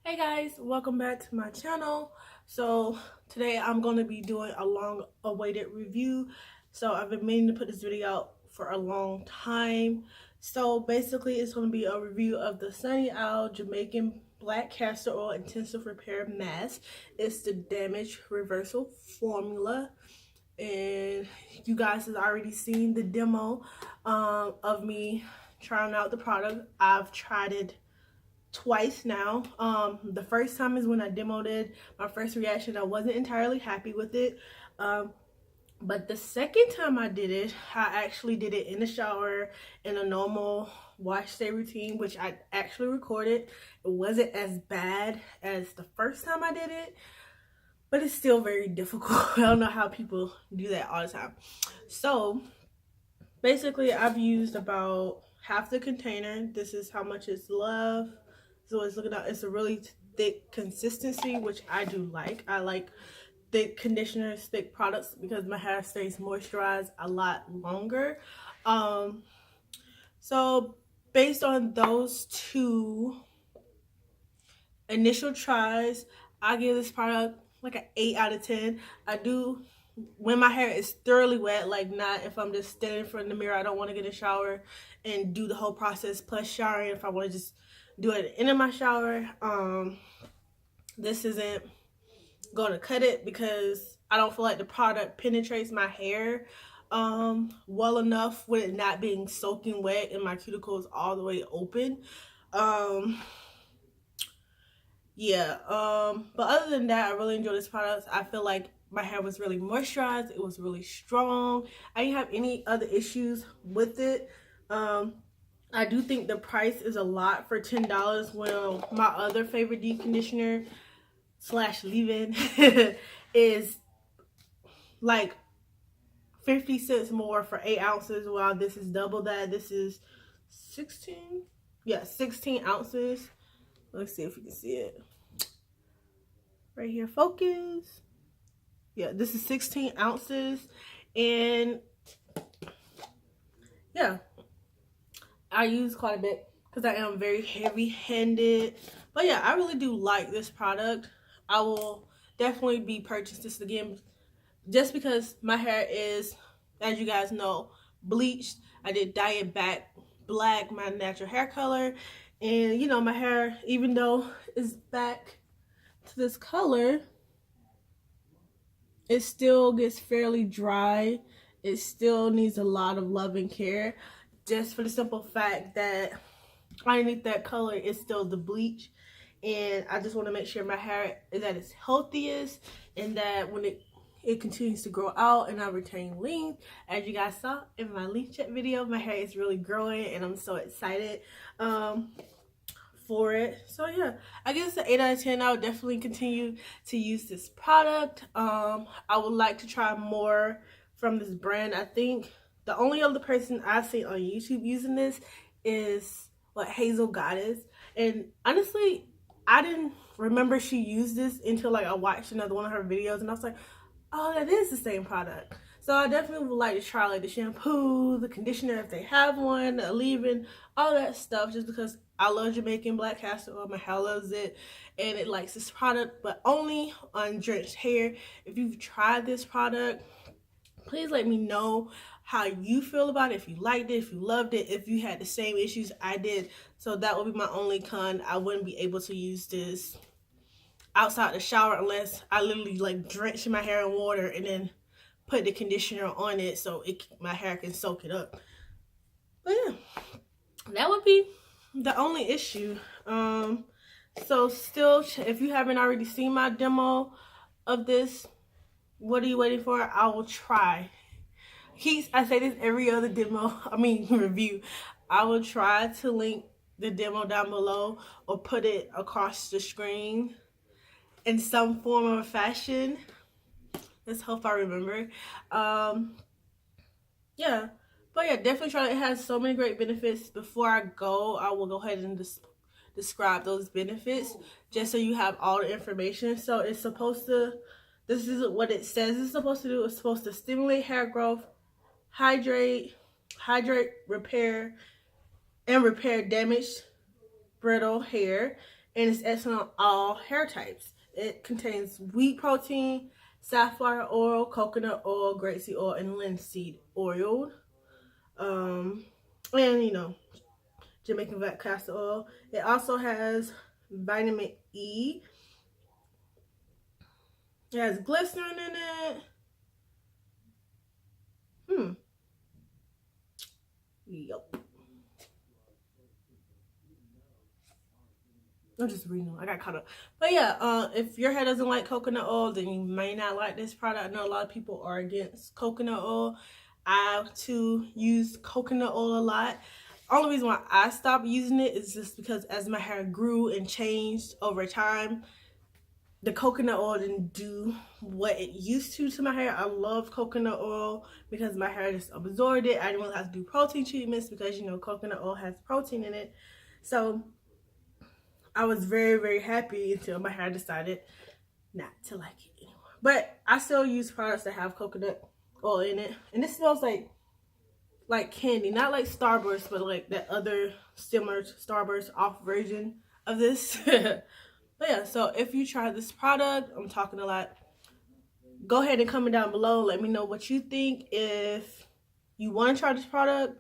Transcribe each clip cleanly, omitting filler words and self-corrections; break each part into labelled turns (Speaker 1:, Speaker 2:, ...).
Speaker 1: Hey guys, welcome back to my channel. So today I'm going to be doing a long awaited review. So I've been meaning to put this video out for a long time. So basically it's going to be a review of the Sunny Owl Jamaican Black Castor Oil Intensive Repair Mask. It's the damage reversal formula. And you guys have already seen the demo of me trying out the product. I've tried it twice now. The first time is when I demoed it. My first reaction, I wasn't entirely happy with it. But the second time I did it, I actually did it in the shower in a normal wash day routine, which I actually recorded. It wasn't as bad as the first time I did it, but it's still very difficult. I don't know how people do that all the time. So basically I've used about half the container. This is how much it's left. So it's looking at, it's a really thick consistency, which I do like. I like thick conditioners, thick products, because my hair stays moisturized a lot longer. So based on those two initial tries, I give this product like an 8 out of 10. I do when my hair is thoroughly wet, like not if I'm just standing in front of the mirror. I don't want to get a shower and do the whole process plus showering. If I want to just do it at the end of my shower, this isn't going to cut it, because I don't feel like the product penetrates my hair well enough with it not being soaking wet and my cuticles all the way open. But other than that, I really enjoy this product. I feel like my hair was really moisturized. It was really strong. I didn't have any other issues with it. I do think the price is a lot for $10 when my other favorite deep conditioner slash leave-in is like 50 cents more for 8 ounces, while this is double that. This is 16 ounces. Let's see if you can see it right here. Focus. Yeah, this is 16 ounces. And yeah, I use quite a bit because I am very heavy-handed. But yeah, I really do like this product. I will definitely be purchasing this again, just because my hair is, as you guys know, bleached. I did dye it back black, my natural hair color. And you know, my hair, even though it's back to this color, it still gets fairly dry. It still needs a lot of love and care, just for the simple fact that underneath that color is still the bleach. And I just want to make sure my hair is at its healthiest, and that when it continues to grow out and I retain length. As you guys saw in my length check video, my hair is really growing and I'm so excited for it. So yeah, I guess an 8 out of 10. I would definitely continue to use this product. I would like to try more from this brand. I think the only other person I've seen on YouTube using this is Hazel Goddess, and honestly I didn't remember she used this until like I watched another one of her videos, and I was like, oh, that is the same product. So I definitely would like to try like the shampoo, the conditioner if they have one, the leave-in, all that stuff, just because I love Jamaican Black Castor Oil. My hair loves it and it likes this product, but only on drenched hair. If you've tried this product, please let me know how you feel about it, if you liked it, if you loved it, if you had the same issues I did. So that would be my only con. I wouldn't be able to use this outside the shower unless I literally like drench my hair in water and then put the conditioner on it so my hair can soak it up. But yeah, that would be the only issue. So still, if you haven't already seen my demo of this, what are you waiting for? I will try. I say this every other review. I will try to link the demo down below or put it across the screen in some form or fashion. Let's hope I remember. Yeah, but yeah, definitely try it. It has so many great benefits. Before I go, I will go ahead and describe those benefits just so you have all the information. So it's supposed to, this is what it says it's supposed to do. It's supposed to stimulate hair growth, hydrate, repair damaged, brittle hair, and it's excellent on all hair types. It contains wheat protein, safflower oil, coconut oil, grapeseed oil, and linseed oil. And you know, Jamaican castor oil. It also has vitamin E. It has glycerin in it. Yep. I'm just reading. I got caught up. But yeah, if your hair doesn't like coconut oil, then you may not like this product. I know a lot of people are against coconut oil. I too use coconut oil a lot. Only reason why I stopped using it is just because as my hair grew and changed over time, the coconut oil didn't do what it used to my hair. I love coconut oil because my hair just absorbed it. I didn't really have to do protein treatments because, you know, coconut oil has protein in it. So I was very, very happy until my hair decided not to like it anymore. But I still use products that have coconut oil in it. And it smells like candy. Not like Starburst, but like that other similar Starburst off version of this. But yeah, so if you try this product, I'm talking a lot, go ahead and comment down below. Let me know what you think. If you want to try this product,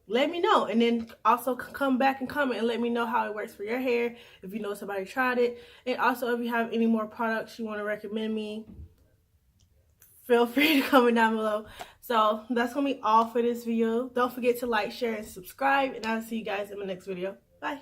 Speaker 1: let me know. And then also come back and comment and let me know how it works for your hair, if you know somebody tried it. And also, if you have any more products you want to recommend me, feel free to comment down below. So that's going to be all for this video. Don't forget to like, share, and subscribe. And I'll see you guys in my next video. Bye.